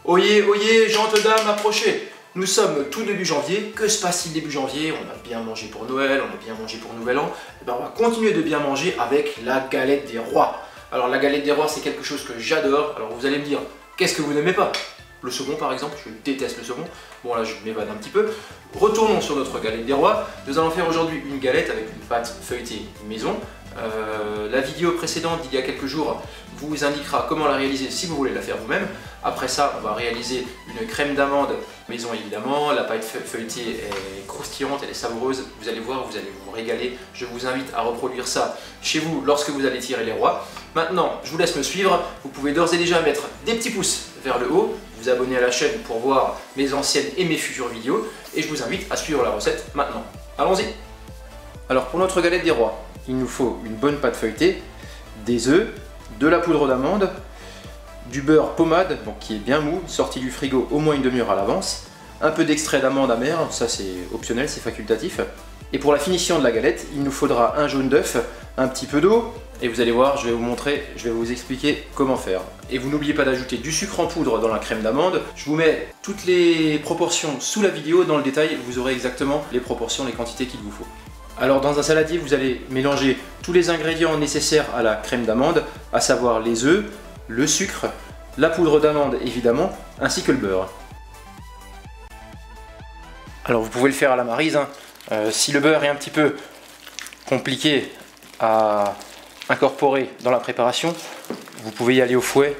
Oyez, oyez, gentes dames, approchez. Nous sommes tout début janvier. Que se passe-t-il début janvier? On a bien mangé pour Noël, on a bien mangé pour Nouvel An. Et ben on va continuer de bien manger avec la galette des rois. Alors la galette des rois, c'est quelque chose que j'adore. Alors vous allez me dire, qu'est-ce que vous n'aimez pas? Le saumon par exemple, je déteste le saumon. Bon là je m'évade un petit peu. Retournons sur notre galette des rois. Nous allons faire aujourd'hui une galette avec une pâte feuilletée maison. La vidéo précédente d'il y a quelques jours vous indiquera comment la réaliser si vous voulez la faire vous-même. Après ça, on va réaliser une crème d'amande maison évidemment. La pâte feuilletée est croustillante, elle est savoureuse. Vous allez voir, vous allez vous régaler. Je vous invite à reproduire ça chez vous lorsque vous allez tirer les rois. Maintenant, je vous laisse me suivre. Vous pouvez d'ores et déjà mettre des petits pouces vers le haut, vous abonner à la chaîne pour voir mes anciennes et mes futures vidéos. Et je vous invite à suivre la recette maintenant. Allons-y! Alors pour notre galette des rois, il nous faut une bonne pâte feuilletée, des œufs, de la poudre d'amande, du beurre pommade, donc qui est bien mou, sorti du frigo au moins une demi-heure à l'avance, un peu d'extrait d'amande amère, ça c'est optionnel, c'est facultatif. Et pour la finition de la galette, il nous faudra un jaune d'œuf, un petit peu d'eau, et vous allez voir, je vais vous montrer, je vais vous expliquer comment faire. Et vous n'oubliez pas d'ajouter du sucre en poudre dans la crème d'amande. Je vous mets toutes les proportions sous la vidéo, dans le détail, vous aurez exactement les proportions, les quantités qu'il vous faut. Alors dans un saladier, vous allez mélanger tous les ingrédients nécessaires à la crème d'amande, à savoir les œufs, le sucre, la poudre d'amande évidemment, ainsi que le beurre. Alors vous pouvez le faire à la maryse, hein. Si le beurre est un petit peu compliqué à incorporer dans la préparation, vous pouvez y aller au fouet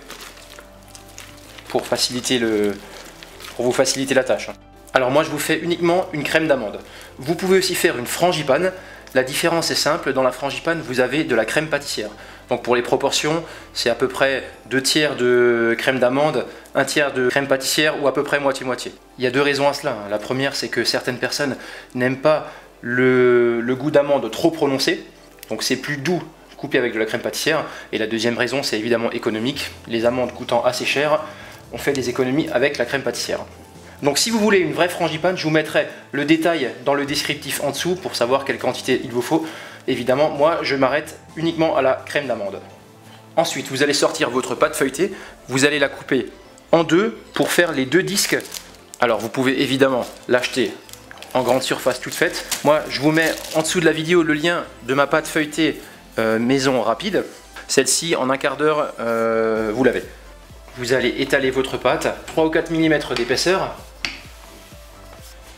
pour vous faciliter la tâche. Alors moi je vous fais uniquement une crème d'amande. Vous pouvez aussi faire une frangipane. La différence est simple, dans la frangipane vous avez de la crème pâtissière. Donc pour les proportions, c'est à peu près 2 tiers de crème d'amande, 1 tiers de crème pâtissière ou à peu près moitié-moitié. Il y a deux raisons à cela. La première, c'est que certaines personnes n'aiment pas le goût d'amande trop prononcé. Donc c'est plus doux coupé avec de la crème pâtissière. Et la deuxième raison, c'est évidemment économique. Les amandes coûtant assez cher, on fait des économies avec la crème pâtissière. Donc si vous voulez une vraie frangipane, je vous mettrai le détail dans le descriptif en dessous pour savoir quelle quantité il vous faut. Évidemment, moi je m'arrête uniquement à la crème d'amande. Ensuite, vous allez sortir votre pâte feuilletée, vous allez la couper en deux pour faire les deux disques. Alors vous pouvez évidemment l'acheter en grande surface toute faite. Moi je vous mets en dessous de la vidéo le lien de ma pâte feuilletée maison rapide. Celle-ci en un quart d'heure, vous l'avez. Vous allez étaler votre pâte, 3 ou 4 mm d'épaisseur.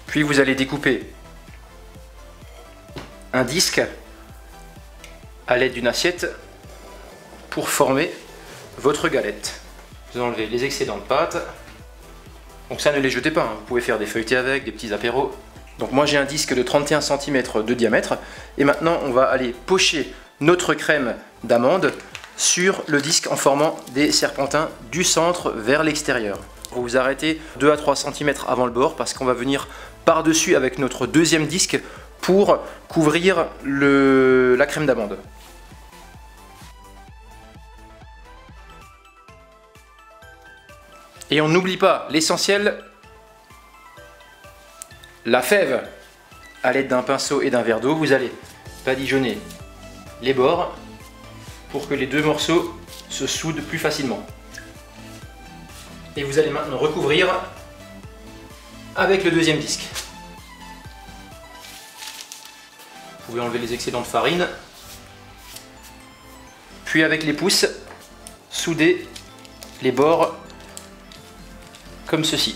Puis vous allez découper un disque à l'aide d'une assiette pour former votre galette. Vous enlevez les excédents de pâte. Donc ça, ne les jetez pas, hein. Vous pouvez faire des feuilletés avec, des petits apéros. Donc moi j'ai un disque de 31 cm de diamètre. Et maintenant on va aller pocher notre crème d'amande sur le disque en formant des serpentins du centre vers l'extérieur. Vous vous arrêtez 2 à 3 cm avant le bord parce qu'on va venir par-dessus avec notre deuxième disque pour couvrir la crème d'amande. Et on n'oublie pas l'essentiel, la fève. À l'aide d'un pinceau et d'un verre d'eau, vous allez badigeonner les bords pour que les deux morceaux se soudent plus facilement. Et vous allez maintenant recouvrir avec le deuxième disque. Vous pouvez enlever les excédents de farine. Puis avec les pouces, souder les bords comme ceci.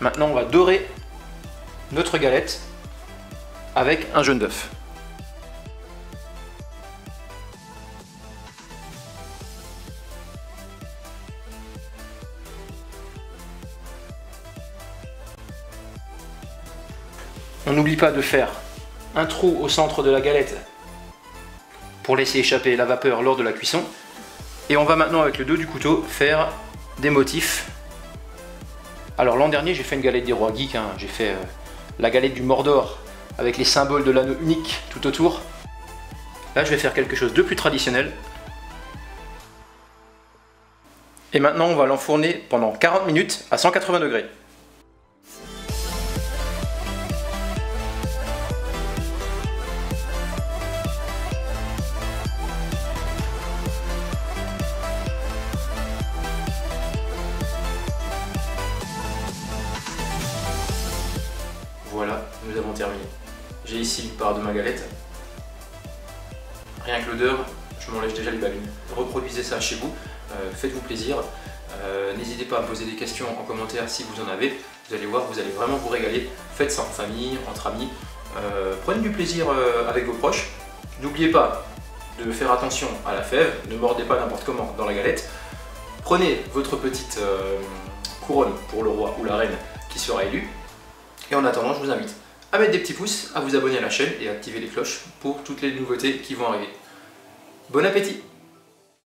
Maintenant, on va dorer notre galette avec un jaune d'œuf. On n'oublie pas de faire un trou au centre de la galette pour laisser échapper la vapeur lors de la cuisson. Et on va maintenant avec le dos du couteau faire des motifs. Alors l'an dernier j'ai fait une galette des rois geeks, hein. J'ai fait la galette du Mordor avec les symboles de l'anneau unique tout autour. Là je vais faire quelque chose de plus traditionnel. Et maintenant on va l'enfourner pendant 40 minutes à 180 degrés. quasiment terminé. J'ai ici une part de ma galette. Rien que l'odeur, je m'en lèche déjà les balines. Reproduisez ça chez vous, faites-vous plaisir. N'hésitez pas à me poser des questions en commentaire si vous en avez. Vous allez voir, vous allez vraiment vous régaler. Faites ça en famille, entre amis. Prenez du plaisir avec vos proches. N'oubliez pas de faire attention à la fève. Ne mordez pas n'importe comment dans la galette. Prenez votre petite couronne pour le roi ou la reine qui sera élu. Et en attendant, je vous invite à mettre des petits pouces, à vous abonner à la chaîne et à activer les cloches pour toutes les nouveautés qui vont arriver. Bon appétit!